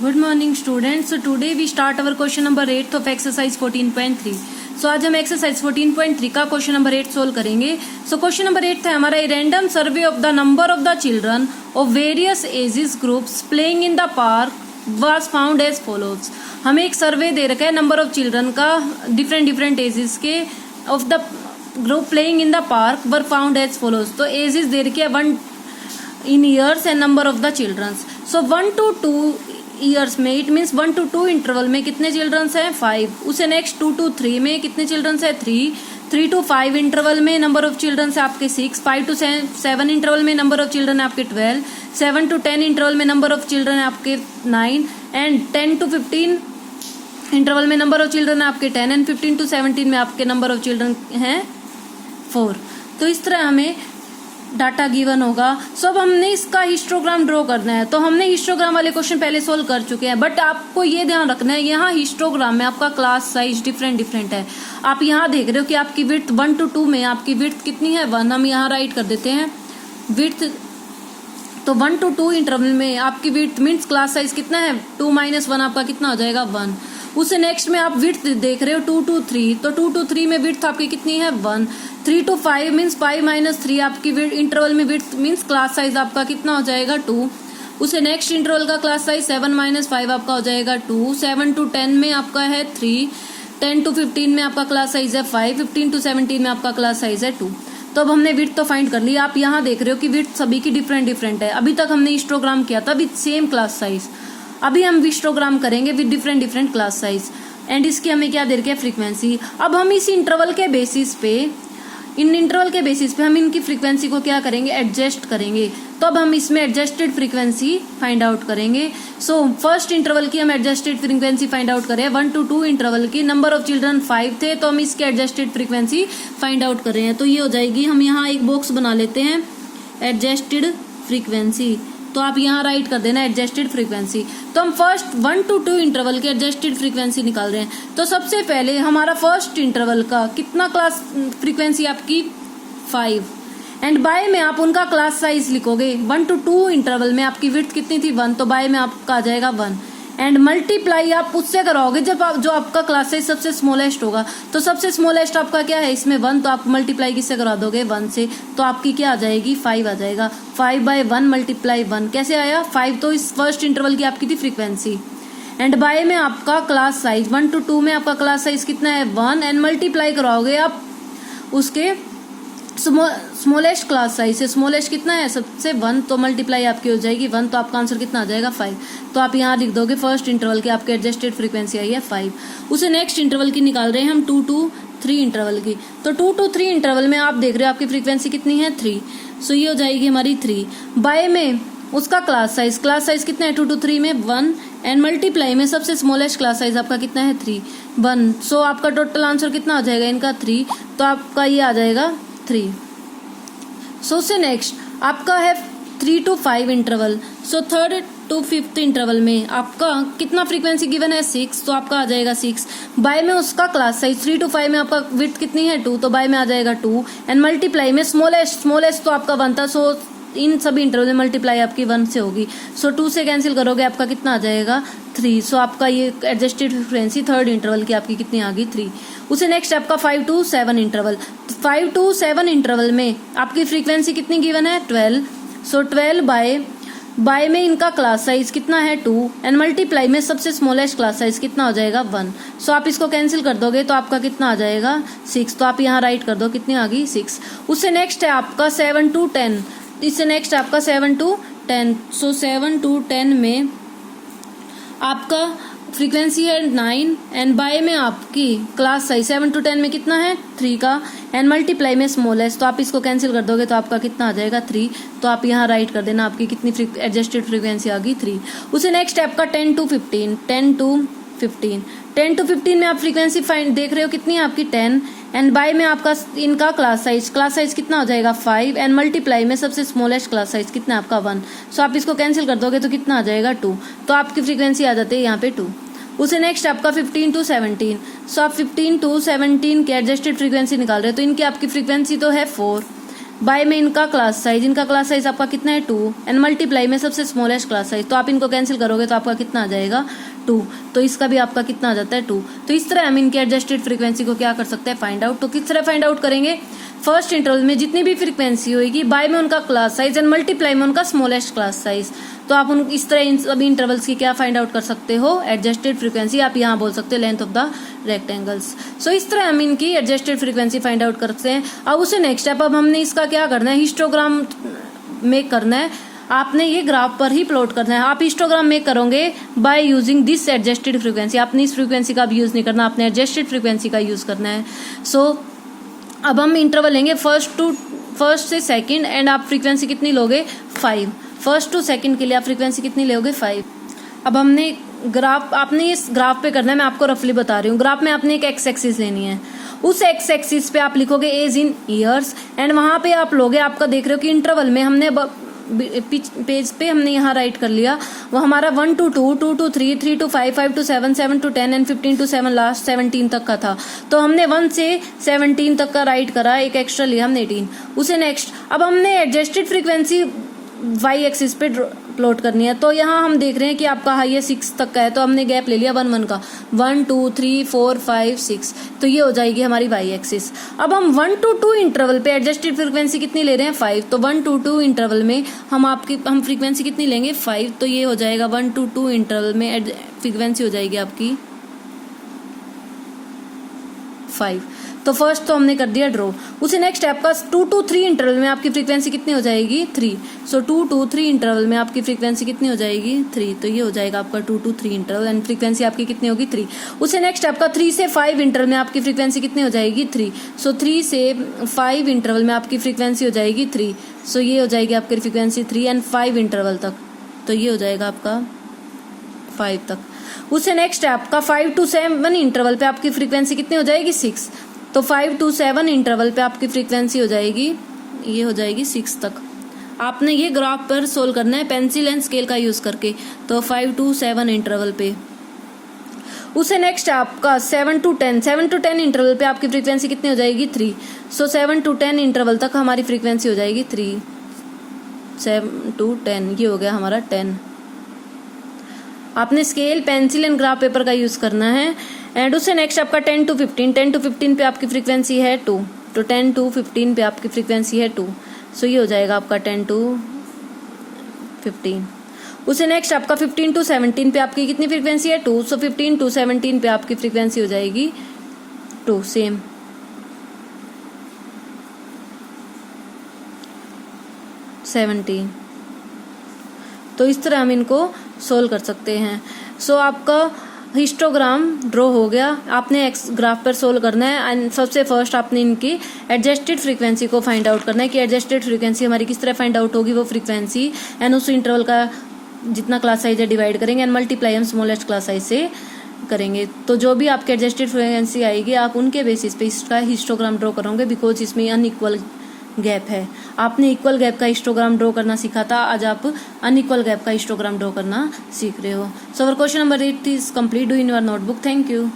Good morning students. Today we start our question number 8 of exercise 14.3. So आज हम exercise 14.3 का question number 8 solve करेंगे. So question number 8 था हमारा random survey of the number of the children of various ages groups playing in the park was found as follows. हमें एक survey दे रखा है नंबर ऑफ चिल्ड्रन का डिफरेंट एजेस के of the group playing in the park were found as follows. तो ages दे रखी है 1 in years and number of the childrens. So 1 to 2 years में इट मीन्स 1 to 2 इंटरवल में कितने children's हैं 5. उसे नेक्स्ट 2 to 3 में कितने चिल्ड्रंस है 3. 3 to 5 इंटरवल में नंबर ऑफ चिल्ड्रंस है आपके 6. 5 to 7 इंटरवल में नंबर ऑफ चिल्ड्रन है आपके 12. 7 to 10 इंटरवल में नंबर ऑफ चिल्ड्रन है आपके 9 एंड 10 to 15 इंटरवल में नंबर ऑफ चिल्ड्रन है आपके 10 एंड 15 to 17 में आपके नंबर ऑफ चिल्ड्रन हैं 4. तो इस तरह हमें डाटा गिवन होगा. सो अब हमने इसका हिस्टोग्राम ड्रॉ करना है. तो हमने हिस्टोग्राम वाले क्वेश्चन पहले सोल्व कर चुके हैं, बट आपको ये ध्यान रखना है यहाँ हिस्टोग्राम में आपका क्लास साइज डिफरेंट है. आप यहाँ देख रहे हो कि आपकी विड्थ 1 to 2 में आपकी विड्थ कितनी है 1. हम यहाँ राइट कर देते हैं विड्थ. तो 1 to 2 इंटरवल में आपकी विड्थ मीन्स क्लास साइज कितना है 2 - 1 आपका कितना हो जाएगा 1. उसे नेक्स्ट में आप विड्थ देख रहे हो 2 to 3. तो 2 to 3 में विड्थ आपकी कितनी है 1. 3 to 5 मीन्स 5 - 3 आपकी इंटरवल में विड्थ मीन्स क्लास साइज आपका कितना हो जाएगा 2. उसे नेक्स्ट इंटरवल का क्लास साइज 7 - 5 आपका हो जाएगा 2. 7 to 10 में आपका है 3. 10 to 15 में आपका क्लास साइज है 5. 15 to 17 में आपका क्लास साइज है 2. तो अब हमने विड्थ तो फाइंड कर ली. आप यहाँ देख रहे हो कि विड्थ सभी की डिफरेंट है. अभी तक हमने हिस्टोग्राम किया था विद सेम क्लास साइज. अभी हम हिस्टोग्राम करेंगे with different class size and इसकी हमें क्या दे रखी है फ्रीक्वेंसी. अब हम इस इंटरवल के बेसिस पे हम इनकी फ्रीक्वेंसी को क्या करेंगे एडजस्ट करेंगे. तो अब हम इसमें एडजस्टेड फ्रीक्वेंसी फाइंड आउट करेंगे. सो फर्स्ट इंटरवल की हम एडजस्टेड फ्रीक्वेंसी फाइंड आउट करें. 1 to 2 इंटरवल की नंबर ऑफ चिल्ड्रन 5 थे, तो हम इसके एडजस्टेड फ्रीक्वेंसी फाइंड आउट कर रहे हैं. तो ये हो जाएगी, हम यहाँ एक बॉक्स बना लेते हैं एडजस्टेड फ्रीक्वेंसी. तो आप यहाँ राइट कर देना एडजस्टेड फ्रीक्वेंसी. तो हम फर्स्ट 1 to 2 इंटरवल की एडजस्टेड फ्रीक्वेंसी निकाल रहे हैं. तो सबसे पहले हमारा फर्स्ट इंटरवल का कितना क्लास फ्रीक्वेंसी आपकी 5 एंड बाय में आप उनका क्लास साइज लिखोगे. 1 to 2 इंटरवल में आपकी विड्थ कितनी थी 1, तो बाय में आपका आ जाएगा 1 एंड मल्टीप्लाई आप उससे कराओगे जब जो आपका क्लास साइज सबसे स्मॉलेस्ट होगा. तो सबसे स्मॉलेस्ट आपका क्या है इसमें 1, तो आप मल्टीप्लाई किससे करा दोगे 1 से. तो आपकी क्या आ जाएगी 5 आ जाएगा. 5/1 × 1 कैसे आया 5. तो इस फर्स्ट इंटरवल की आपकी थी फ्रीक्वेंसी एंड बाय में आपका क्लास साइज 1 to 2 में आपका क्लास साइज कितना है 1 एंड मल्टीप्लाई कराओगे आप उसके स्मॉलेस्ट क्लास साइज से. स्मॉलेस्ट कितना है सबसे 1, तो मल्टीप्लाई आपकी हो जाएगी 1, तो आपका आंसर कितना आ जाएगा 5. तो आप यहाँ लिख दोगे फर्स्ट इंटरवल की आपके एडजस्टेड फ्रीक्वेंसी आई है 5. उसे नेक्स्ट इंटरवल की निकाल रहे हैं हम 2 to 3 इंटरवल की. तो 2 to 3 इंटरवल में आप देख रहे हो आपकी फ्रीक्वेंसी कितनी है 3. सो ये हो जाएगी हमारी 3. बाय में उसका क्लास साइज कितना है 2 to 3 में 1 एंड मल्टीप्लाई में सबसे स्मॉलेस्ट क्लास साइज आपका कितना है 3 1. सो आपका टोटल आंसर कितना आ जाएगा इनका 3. तो आपका ये आ जाएगा 3. सो से नेक्स्ट आपका है 3 to 5 interval. So 3rd to 5th interval में आपका कितना फ्रीक्वेंसी गिवन है 6, तो आपका आ जाएगा 6. बाय में उसका क्लास साइज 3 to 5 में आपका विड्थ कितनी है 2, तो बाय में आ जाएगा 2 एंड मल्टीप्लाई में स्मॉलेस्ट तो आपका 1 था. सो इन सभी इंटरवल में मल्टीप्लाई आपकी 1 से होगी. सो 2 से कैंसिल करोगे आपका कितना आ जाएगा 3. सो आपका ये एडजस्टेड फ्रीक्वेंसी 3rd इंटरवल की आपकी कितनी आ गई 3. उसे नेक्स्ट आपका 5 to 7 इंटरवल. 5 to 7 इंटरवल में आपकी फ्रीक्वेंसी कितनी गिवन है 12. सो 12 बाय में इनका क्लास साइज कितना है 2 एंड मल्टीप्लाई में सबसे स्मॉलेस्ट क्लास साइज कितना हो जाएगा 1. सो आप इसको कैंसिल कर दोगे तो आपका कितना आ जाएगा 6. तो आप यहाँ राइट कर दो कितनी आ गई 6. उससे नेक्स्ट है आपका 7 to 10. इससे नेक्स्ट आपका 7 to 10. सो 7 to 10 में आपका फ्रीक्वेंसी है 9 एंड बाय में आपकी क्लास साइज 7 to 10 में कितना है 3 का एंड मल्टीप्लाई में स्मॉलेस्ट. तो आप इसको कैंसिल कर दोगे तो आपका कितना आ जाएगा 3. तो आप यहाँ राइट कर देना आपकी कितनी एडजस्टेड फ्रीक्वेंसी आ गई 3. उसे नेक्स्ट है आपका 10 to 15. 10 to 15 में आप फ्रीक्वेंसी फाइंड देख रहे हो कितनी है आपकी 10 एंड बाय में आपका इनका क्लास साइज कितना हो जाएगा 5 एंड मल्टीप्लाई में सबसे स्मॉलेस्ट क्लास साइज कितना है आपका 1. सो आप इसको कैंसिल कर दोगे तो कितना आ जाएगा 2. तो आपकी फ्रीक्वेंसी आ जाती है यहाँ पे 2. उसे नेक्स्ट आपका 15 to 17. सो आप 15 to 17 के एडजस्टेड फ्रीक्वेंसी निकाल रहे हो. तो इनकी आपकी फ्रीक्वेंसी तो है 4 बाय में इनका क्लास साइज आपका कितना है 2 एंड मल्टीप्लाई में सबसे स्मॉलेस्ट क्लास साइज, तो आप इनको कैंसिल करोगे तो आपका कितना आ जाएगा 2, तो इसका भी आपका कितना आ जाता है 2। तो इस तरह हम इनकी एडजस्टेड फ्रीक्वेंसी को क्या कर सकते हैं फाइंड आउट। तो किस तरह फाइंड आउट करेंगे, फर्स्ट इंटरवल में जितनी भी फ्रीक्वेंसी होगी बाय में उनका क्लास साइज एंड मल्टीप्लाई में उनका स्मॉलेस्ट क्लास साइज, तो आप उन इस तरह इन सभी इंटरवल्स की क्या फाइंड आउट कर सकते हो एडजस्टेड फ्रीक्वेंसी, आप यहाँ बोल सकते हो लेंथ ऑफ द रेक्टेंगल्स। सो इस तरह हम इनकी एडजस्टेड फ्रीक्वेंसी फाइंड आउट करते हैं। अब उसे नेक्स्ट स्टेप, अब हमने इसका क्या करना है, हिस्टोग्राम मेक करना है। आपने ये ग्राफ पर ही प्लॉट करना है। आप हिस्टोग्राम मेक करोगे by using this adjusted frequency, आपने इस फ्रीक्वेंसी का भी यूज नहीं करना, आपने एडजस्टेड फ्रीक्वेंसी का यूज करना है। सो अब हम इंटरवल लेंगे फर्स्ट से सेकंड एंड आप फ्रीक्वेंसी कितनी लोगे 5, फर्स्ट टू सेकंड के लिए आप फ्रीक्वेंसी कितनी लोगे 5। अब हमने आपने इस ग्राफ पे करना है, मैं आपको रफली बता रही हूँ। ग्राफ में आपने एक एक्स एक्सिस लेनी है, उस एक्स एक्सिस पे आप लिखोगे एज इन ईयर्स एंड वहां पे आप लोगे, आपका देख रहे हो कि इंटरवल में हमने पेज पे हमने यहाँ राइट कर लिया, वो हमारा 1 to 2, 2 to 3, 3 to 5, 5 to 7, 7 to 10 and 15 to 7 last 17 तक का था। तो हमने 1 से 17 तक का राइट करा, एक एक्स्ट्रा लिया हमने 18। उसे नेक्स्ट अब हमने एडजस्टेड फ्रीक्वेंसी वाई एक्सिस पे प्लॉट करनी है। तो यहाँ हम देख रहे हैं कि आपका हाई है 6 तक का है, तो हमने गैप ले लिया 1 1 का, 1 2 3 4 5 6, तो ये हो जाएगी हमारी वाई एक्सिस। अब हम 1 to 2 इंटरवल पे एडजस्टेड फ्रीक्वेंसी कितनी ले रहे हैं 5, तो 1 to 2 इंटरवल में हम फ्रीक्वेंसी कितनी लेंगे 5, तो ये हो जाएगा 1 to 2 इंटरवल में फ्रीक्वेंसी हो जाएगी आपकी 5। तो फर्स्ट तो हमने कर दिया ड्रॉ। उसे नेक्स्ट स्टेप का 2 to 3 इंटरवल में आपकी फ्रीक्वेंसी कितनी हो जाएगी 3, सो 2 to 3 इंटरवल में आपकी फ्रीक्वेंसी कितनी हो जाएगी 3, तो ये हो जाएगा आपका 2 to 3 इंटरवल एंड फ्रीक्वेंसी आपकी कितनी होगी 3। उसे नेक्स्ट स्टेप का 3 से 5 इंटरवल में आपकी फ्रीक्वेंसी कितनी हो जाएगी 3, सो 3 से 5 इंटरवल में आपकी फ्रीक्वेंसी हो जाएगी 3, सो ये हो जाएगी आपकी फ्रीक्वेंसी 3 एंड 5 इंटरवल तक, तो ये हो जाएगा आपका 5 तक। उसे नेक्स्ट स्टेप का 5 to 7 इंटरवल पे आपकी फ्रीक्वेंसी कितनी हो जाएगी 6, तो 5 to 7 इंटरवल पे आपकी फ्रीक्वेंसी हो जाएगी, ये हो जाएगी 6 तक। आपने ये ग्राफ पर सोल्व करना है पेंसिल एंड स्केल का यूज करके, तो 5 to 7 इंटरवल पे। उसे नेक्स्ट आपका 7 to 10 इंटरवल पे आपकी फ्रीक्वेंसी कितनी हो जाएगी 3, सो 7 to 10 इंटरवल तक हमारी फ्रीक्वेंसी हो जाएगी 3, 7 to 10, ये हो गया हमारा 10। आपने scale pencil and graph paper का यूज करना है। एंड उससे नेक्स्ट आपका 10 to 15 पे आपकी फ्रीक्वेंसी है 2, तो 10 to 15 पे आपकी फ्रीक्वेंसी है 2, सो ये हो जाएगा आपका 10 to 15। उसे नेक्स्ट आपका 15 to 17 पे आपकी कितनी फ्रीक्वेंसी है 2, सो 15 to 17 पे आपकी फ्रीक्वेंसी हो जाएगी 2 सेम। तो इस तरह हम इनको सोल्व कर सकते हैं। सो आपका हिस्टोग्राम ड्रॉ हो गया, आपने एक्स ग्राफ पर सोल्व करना है एंड सबसे फर्स्ट आपने इनकी एडजस्टेड फ्रीक्वेंसी को फाइंड आउट करना है कि एडजस्टेड फ्रीक्वेंसी हमारी किस तरह फाइंड आउट होगी। वो फ्रीक्वेंसी एंड उस इंटरवल का जितना क्लास साइज है डिवाइड करेंगे एंड मल्टीप्लाई हम स्मॉलेस्ट क्लास साइज से करेंगे। तो जो भी आपकी एडजस्टेड फ्रीक्वेंसी आएगी आप उनके बेसिस पे इसका हिस्टोग्राम ड्रॉ करोगे, बिकॉज इसमें अनइक्वल गैप है। आपने इक्वल गैप का हिस्टोग्राम ड्रॉ करना सीखा था, आज आप अनइक्वल गैप का हिस्टोग्राम ड्रॉ करना सीख रहे हो। So our question number 8 is complete. Do in your notebook. Thank you.